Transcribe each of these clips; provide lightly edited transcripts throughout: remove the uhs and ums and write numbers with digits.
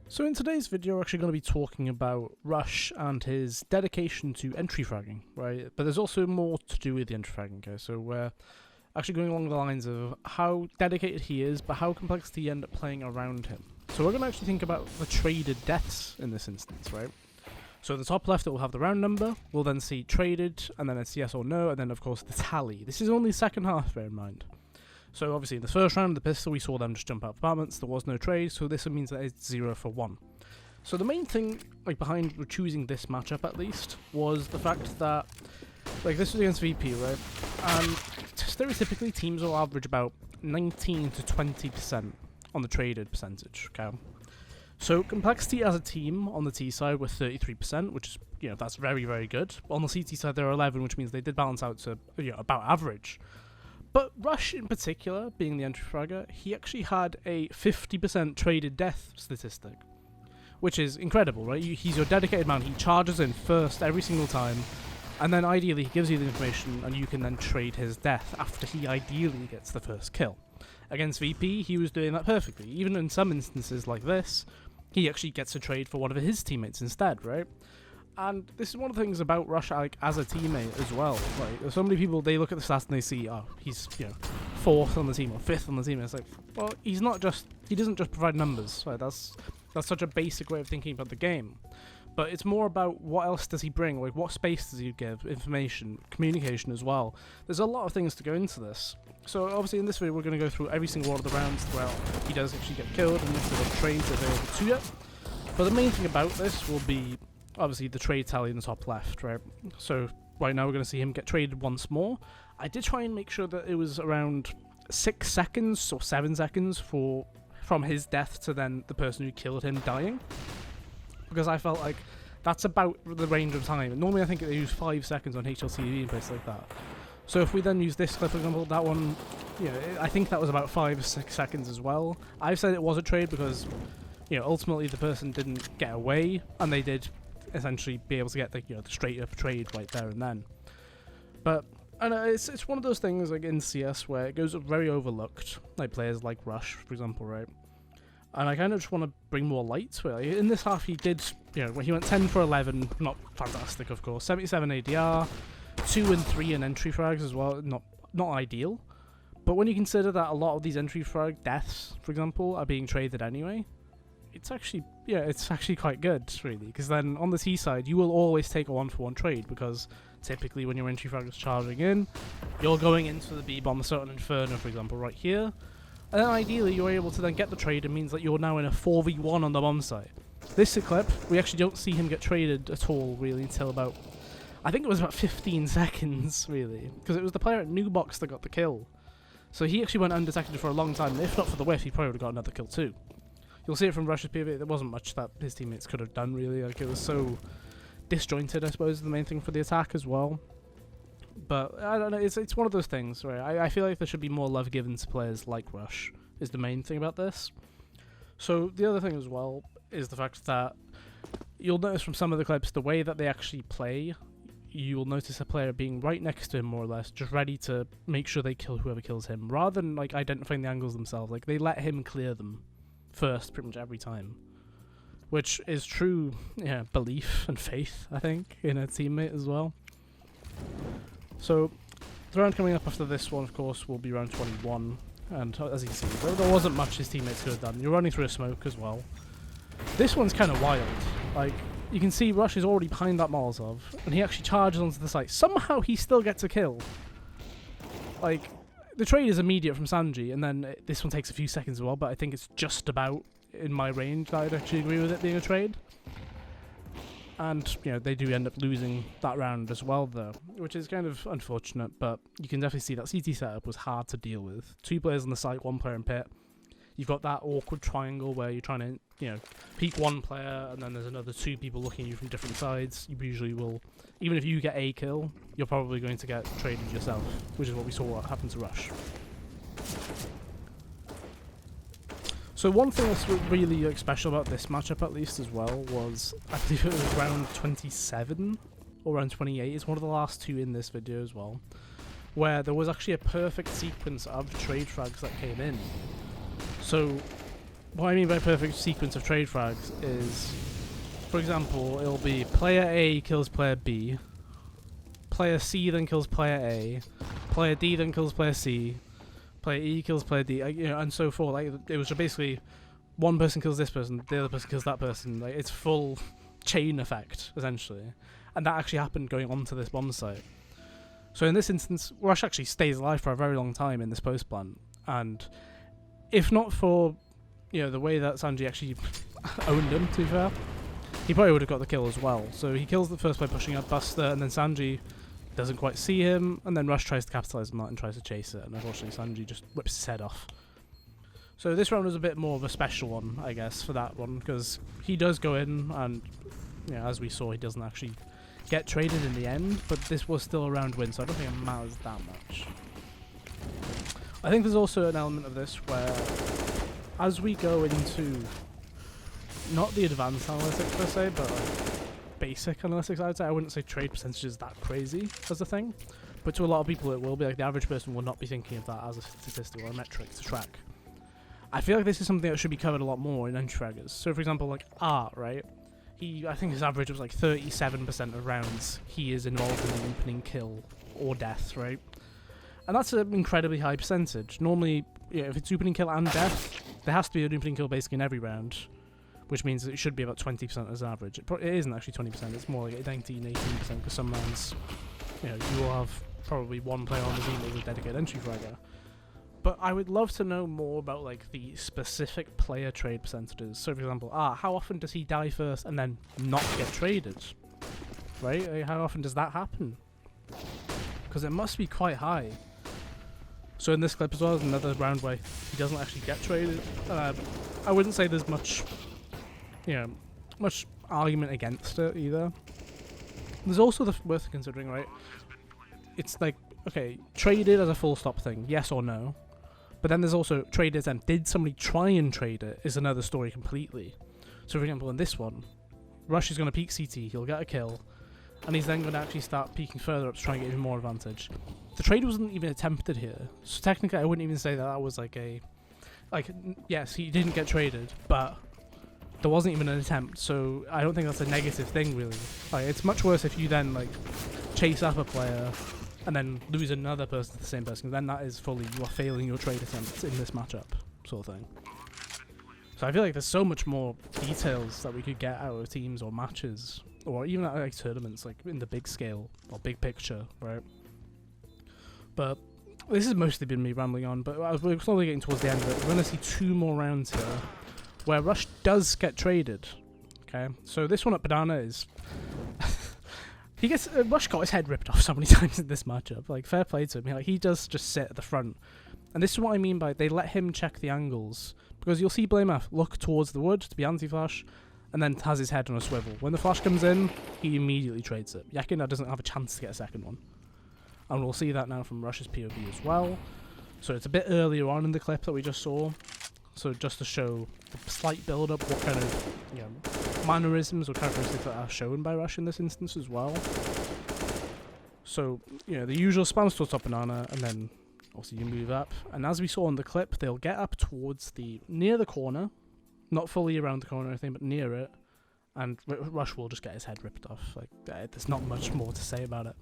So in today's video, we're actually going to be talking about Rush and his dedication to entry fragging, right? But there's also more to do with the entry fragging, okay? So we're actually going along the lines of how dedicated he is, but how complex do you end up playing around him? So we're going to actually think about the traded deaths in this instance, right? So at the top left, it will have the round number. We'll then see traded, and then it's yes or no, and then of course the tally. This is only the second half, bear in mind. So obviously in the first round, the pistol, we saw them just jump out of apartments, there was no trade, so this means that it's 0 for 1. So the main thing behind choosing this matchup at least was the fact that this was against VP, right? And stereotypically teams will average about 19 to 20% on the traded percentage, okay? So complexity as a team on the T side were 33%, which is, that's very, very good. On the CT side, they're 11, which means they did balance out to, about average. But Rush in particular, being the entry fragger, he actually had a 50% traded death statistic, which is incredible, right? He's your dedicated man, he charges in first every single time, and then ideally he gives you the information and you can then trade his death after he ideally gets the first kill. Against VP, he was doing that perfectly. Even in some instances like this, he actually gets a trade for one of his teammates instead, right? And this is one of the things about Rush as a teammate as well. Like, so many people, they look at the stats and they see, oh, he's 4th on the team or 5th on the team. And it's like, well, he doesn't just provide numbers. Right? That's such a basic way of thinking about the game. But it's more about what else does he bring? Like, what space does he give? Information, communication as well. There's a lot of things to go into this. So obviously in this video, we're going to go through every single one of the rounds where he does actually get killed and if there are trades available to it. But the main thing about this will be obviously the trade tally in the top left, right? So right now we're going to see him get traded once more. I did try and make sure that it was around 6 seconds or 7 seconds from his death to then the person who killed him dying, because I felt like that's about the range of time. Normally I think they use 5 seconds on HLTV and places like that. So if we then use this clip, for example, that one, I think that was about 5 or 6 seconds as well. I've said it was a trade because, ultimately the person didn't get away and they did essentially be able to get the straight up trade right there and then. But I know it's one of those things like in CS where it goes very overlooked, like players like Rush, for example, right? And I kind of just want to bring more light to it. Like, in this half, he did, when he went 10 for 11, not fantastic, of course. 77 ADR, 2 and 3 in entry frags as well, not ideal. But when you consider that a lot of these entry frag deaths, for example, are being traded anyway, it's actually quite good, really, because then on the T side, you will always take a 1-for-1 trade, because typically when your entry frag is charging in, you're going into the B-bomb, the certain Inferno, for example, right here, and then ideally you're able to then get the trade. It means that you're now in a 4v1 on the bomb site. This clip, we actually don't see him get traded at all, really, until about, I think it was about 15 seconds, really, because it was the player at NoobHubHQ that got the kill. So he actually went undetected for a long time, and if not for the whiff, he probably would have got another kill too. You'll see it from Rush's POV, there wasn't much that his teammates could have done, really. Like, it was so disjointed, I suppose, is the main thing for the attack as well. But, I don't know, it's one of those things, right? I feel like there should be more love given to players like Rush, is the main thing about this. So, the other thing as well is the fact that you'll notice from some of the clips, the way that they actually play, you'll notice a player being right next to him, more or less, just ready to make sure they kill whoever kills him, rather than, identifying the angles themselves. Like, they let him clear them first pretty much every time, which is true belief and faith, I think, in a teammate as well. So the round coming up after this one, of course, will be round 21, and as you can see, there wasn't much his teammates could have done. You're running through a smoke as well. This one's kind of wild. Like, you can see Rush is already behind that Molotov, and he actually charges onto the site. Somehow he still gets a kill. Like, the trade is immediate from Sanji, and then this one takes a few seconds as well, but I think it's just about in my range that I'd actually agree with it being a trade. And, they do end up losing that round as well, though, which is kind of unfortunate, but you can definitely see that CT setup was hard to deal with. 2 players on the site, 1 player in pit. You've got that awkward triangle where you're trying to, peek 1 player, and then there's another 2 people looking at you from different sides. You usually will, even if you get a kill, you're probably going to get traded yourself, which is what we saw happen to Rush. So one thing that's really special about this matchup, at least as well, was I believe it was round 27 or round 28. It's one of the last 2 in this video as well, where there was actually a perfect sequence of trade frags that came in. So what I mean by perfect sequence of trade frags is, for example, it'll be player A kills player B, player C then kills player A, player D then kills player C, player E kills player D, you know, and so forth. Like, it was just basically one person kills this person, the other person kills that person. Like, it's full chain effect, essentially. And that actually happened going onto this bomb site. So in this instance, Rush actually stays alive for a very long time in this post plant. And if not for, you know, the way that Sanji actually owned him, to be fair, he probably would have got the kill as well. So he kills the first by pushing out Buster, and then Sanji doesn't quite see him, and then Rush tries to capitalize on that and tries to chase it, and unfortunately Sanji just whips his head off. So this round was a bit more of a special one, I guess, for that one, because he does go in, and, you know, as we saw, he doesn't actually get traded in the end, but this was still a round win, so I don't think it matters that much. I think there's also an element of this where, as we go into not the advanced analytics per se, but like basic analytics, I would say, I wouldn't say trade percentage is that crazy as a thing, but to a lot of people it will be. Like, the average person will not be thinking of that as a statistic or a metric to track. I feel like this is something that should be covered a lot more in entry fraggers. So for example, like Art, right? I think his average was like 37% of rounds he is involved in the opening kill or death, right? And that's an incredibly high percentage. Normally, yeah, if it's opening kill and death, there has to be an opening kill basically in every round, which means that it should be about 20% as an average. It isn't actually 20%, it's more like 19, 18%, because some rounds, you know, you will have probably one player on the team that is a dedicated entry fragger. But I would love to know more about like the specific player trade percentages. So for example, how often does he die first and then not get traded? Right? Like, how often does that happen? Because it must be quite high. So in this clip as well, there's another round where he doesn't actually get traded. I wouldn't say there's much, you know, much argument against it either. There's also worth considering, right? It's like, okay, traded as a full stop thing, yes or no. But then there's also traded and did somebody try and trade it is another story completely. So for example, in this one, Rush is going to peek CT, he'll get a kill, and he's then going to actually start peeking further up to try and get even more advantage. The trade wasn't even attempted here, so technically I wouldn't even say that that was like a... Like, yes, he didn't get traded, but there wasn't even an attempt, so I don't think that's a negative thing, really. Like, it's much worse if you then, like, chase up a player and then lose another person to the same person, then that is fully, you are failing your trade attempts in this matchup, sort of thing. So I feel like there's so much more details that we could get out of teams or matches, or even at like tournaments, like in the big scale, or big picture, right? But this has mostly been me rambling on, but we're slowly getting towards the end of it. We're going to see 2 more rounds here, where Rush does get traded, okay? So this one at Banana is... He gets Rush got his head ripped off so many times in this matchup. Like, fair play to him. Like, he does just sit at the front, and this is what I mean by they let him check the angles, because you'll see Blamef look towards the wood to be anti-flash, and then has his head on a swivel. When the flash comes in, he immediately trades it. Yakina doesn't have a chance to get a second one, and we'll see that now from Rush's POV as well. So it's a bit earlier on in the clip that we just saw. So just to show the slight build-up, what kind of, you know, mannerisms or characteristics that are shown by Rush in this instance as well. So, you know, the usual spam towards top Banana, and then obviously you move up. And as we saw in the clip, they'll get up towards near the corner, not fully around the corner or anything, but near it, and Rush will just get his head ripped off. Like, there's not much more to say about it.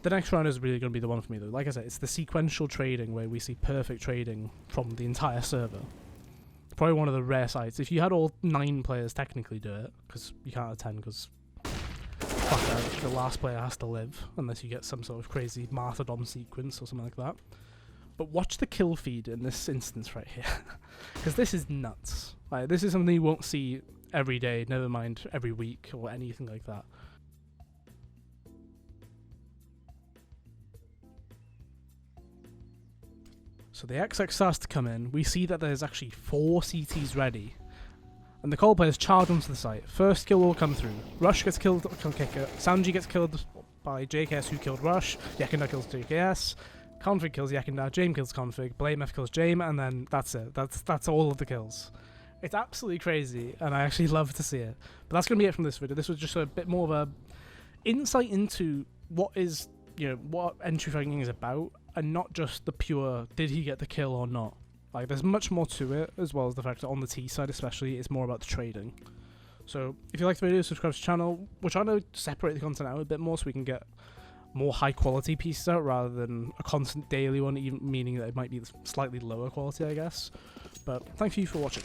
The next round is really going to be the one for me, though. Like I said, it's the sequential trading where we see perfect trading from the entire server. Probably one of the rare sites. If you had all 9 players technically do it, because you can't have 10, because the last player has to live, unless you get some sort of crazy martyrdom sequence or something like that. But watch the kill feed in this instance right here, because this is nuts. Like, this is something you won't see every day, never mind every week or anything like that. So the XX starts to come in. We see that there's actually 4 CTs ready, and the Cold players charge onto the site. First kill will come through. Rush gets killed, kill kicker. Sanji gets killed by JKS, who killed Rush. Yakina kills JKS. Config kills Yakina. Jame kills Config. Blamef kills Jame, and then that's it. That's all of the kills. It's absolutely crazy, and I actually love to see it. But that's gonna be it from this video. This was just a bit more of a insight into what is, you know, what entry fragging is about, and not just the pure did he get the kill or not. Like, there's much more to it, as well as the fact that on the T side especially, it's more about the trading. So if you like the video, subscribe to the channel. We're trying to separate the content out a bit more so we can get more high quality pieces out rather than a constant daily one, even meaning that it might be slightly lower quality, I guess. But thank you for watching.